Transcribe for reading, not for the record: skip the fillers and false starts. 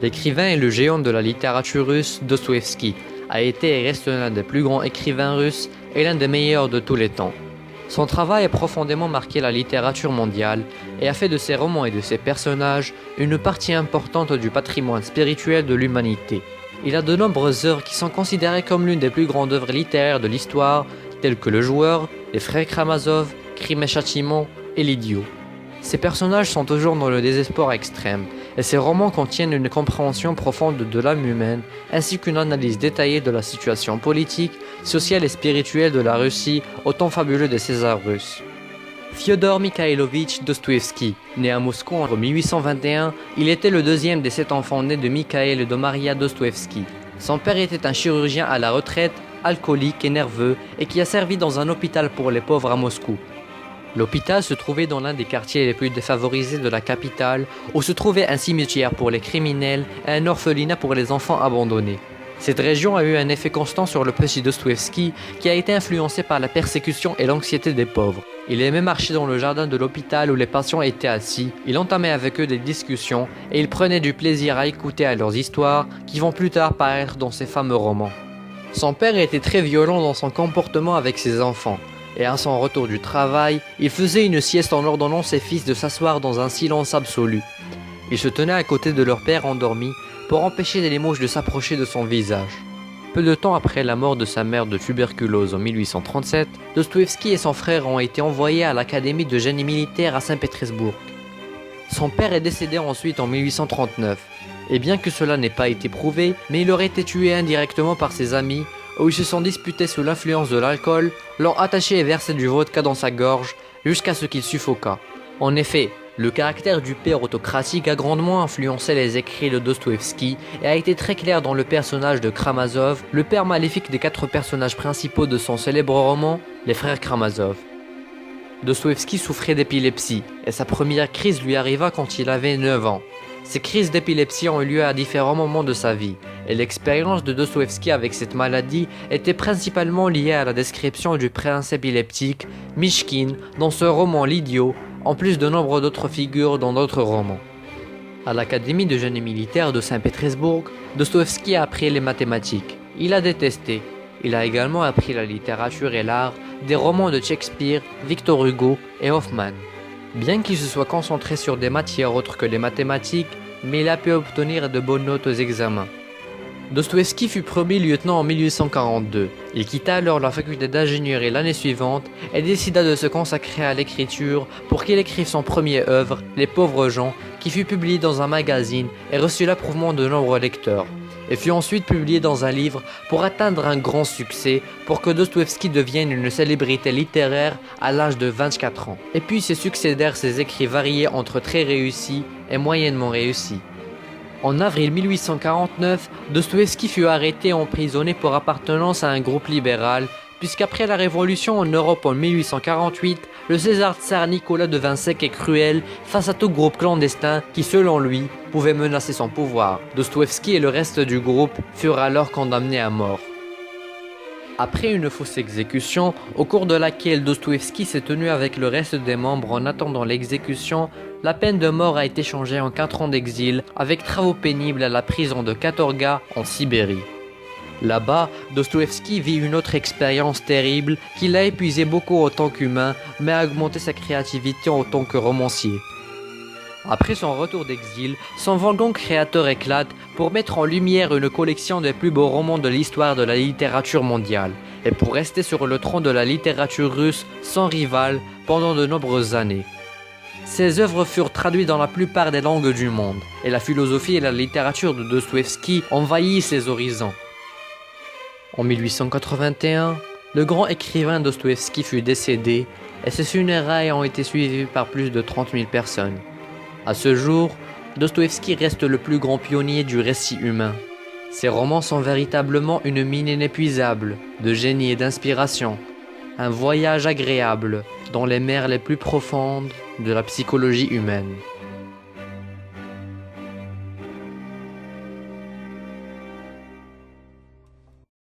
L'écrivain et le géant de la littérature russe, Dostoïevski, a été et reste l'un des plus grands écrivains russes et l'un des meilleurs de tous les temps. Son travail a profondément marqué la littérature mondiale et a fait de ses romans et de ses personnages une partie importante du patrimoine spirituel de l'humanité. Il a de nombreuses œuvres qui sont considérées comme l'une des plus grandes œuvres littéraires de l'histoire, telles que Le Joueur, Les Frères Karamazov, Crime et Châtiment et L'Idiot. Ces personnages sont toujours dans le désespoir extrême, et ces romans contiennent une compréhension profonde de l'âme humaine, ainsi qu'une analyse détaillée de la situation politique, sociale et spirituelle de la Russie au temps fabuleux des Césars russes. Fyodor Mikhailovitch Dostoïevski, né à Moscou en 1821, il était le deuxième des 7 enfants nés de Mikhail et de Maria Dostoïevski. Son père était un chirurgien à la retraite, alcoolique et nerveux, et qui a servi dans un hôpital pour les pauvres à Moscou. L'hôpital se trouvait dans l'un des quartiers les plus défavorisés de la capitale, où se trouvait un cimetière pour les criminels et un orphelinat pour les enfants abandonnés. Cette région a eu un effet constant sur le petit Dostoïevski, qui a été influencé par la persécution et l'anxiété des pauvres. Il aimait marcher dans le jardin de l'hôpital où les patients étaient assis, il entamait avec eux des discussions et il prenait du plaisir à écouter à leurs histoires qui vont plus tard paraître dans ses fameux romans. Son père était très violent dans son comportement avec ses enfants. Et à son retour du travail, il faisait une sieste en ordonnant ses fils de s'asseoir dans un silence absolu. Il se tenait à côté de leur père endormi pour empêcher les mouches de s'approcher de son visage. Peu de temps après la mort de sa mère de tuberculose en 1837, Dostoïevski et son frère ont été envoyés à l'académie de génie militaire à Saint-Pétersbourg. Son père est décédé ensuite en 1839, et bien que cela n'ait pas été prouvé, mais il aurait été tué indirectement par ses amis, où ils se sont disputés sous l'influence de l'alcool, l'ont attaché et versé du vodka dans sa gorge jusqu'à ce qu'il suffoqua. En effet, le caractère du père autocratique a grandement influencé les écrits de Dostoïevski et a été très clair dans le personnage de Karamazov, le père maléfique des 4 personnages principaux de son célèbre roman, Les Frères Karamazov. Dostoïevski souffrait d'épilepsie et sa première crise lui arriva quand il avait 9 ans. Ces crises d'épilepsie ont eu lieu à différents moments de sa vie, et l'expérience de Dostoïevski avec cette maladie était principalement liée à la description du prince épileptique, Mishkin, dans ce roman L'Idiot, en plus de nombre d'autres figures dans d'autres romans. À l'Académie de génie militaire de Saint-Pétersbourg, Dostoïevski a appris les mathématiques. Il a détesté. Il a également appris la littérature et l'art, des romans de Shakespeare, Victor Hugo et Hoffmann. Bien qu'il se soit concentré sur des matières autres que les mathématiques, mais il a pu obtenir de bonnes notes aux examens. Dostoïevski fut promu lieutenant en 1842. Il quitta alors la faculté d'ingénierie l'année suivante et décida de se consacrer à l'écriture pour qu'il écrive son premier œuvre, Les pauvres gens, qui fut publié dans un magazine et reçut l'approuvement de nombreux lecteurs, et fut ensuite publié dans un livre pour atteindre un grand succès pour que Dostoïevski devienne une célébrité littéraire à l'âge de 24 ans. Et puis se succédèrent ses écrits variés entre très réussis et moyennement réussis. En avril 1849, Dostoïevski fut arrêté et emprisonné pour appartenance à un groupe libéral, puisqu'après la Révolution en Europe en 1848, le César tsar Nicolas devint sec et cruel face à tout groupe clandestin qui, selon lui, pouvait menacer son pouvoir. Dostoïevski et le reste du groupe furent alors condamnés à mort. Après une fausse exécution, au cours de laquelle Dostoïevski s'est tenu avec le reste des membres en attendant l'exécution, la peine de mort a été changée en 4 ans d'exil avec travaux pénibles à la prison de Katorga en Sibérie. Là-bas, Dostoïevski vit une autre expérience terrible qui l'a épuisé beaucoup en tant qu'humain, mais a augmenté sa créativité en tant que romancier. Après son retour d'exil, son wagon créateur éclate pour mettre en lumière une collection des plus beaux romans de l'histoire de la littérature mondiale, et pour rester sur le trône de la littérature russe sans rival pendant de nombreuses années. Ses œuvres furent traduites dans la plupart des langues du monde, et la philosophie et la littérature de Dostoïevski envahissent ses horizons. En 1881, le grand écrivain Dostoïevski fut décédé, et ses funérailles ont été suivies par plus de 30 000 personnes. À ce jour, Dostoïevski reste le plus grand pionnier du récit humain. Ses romans sont véritablement une mine inépuisable de génie et d'inspiration, un voyage agréable dans les mers les plus profondes de la psychologie humaine.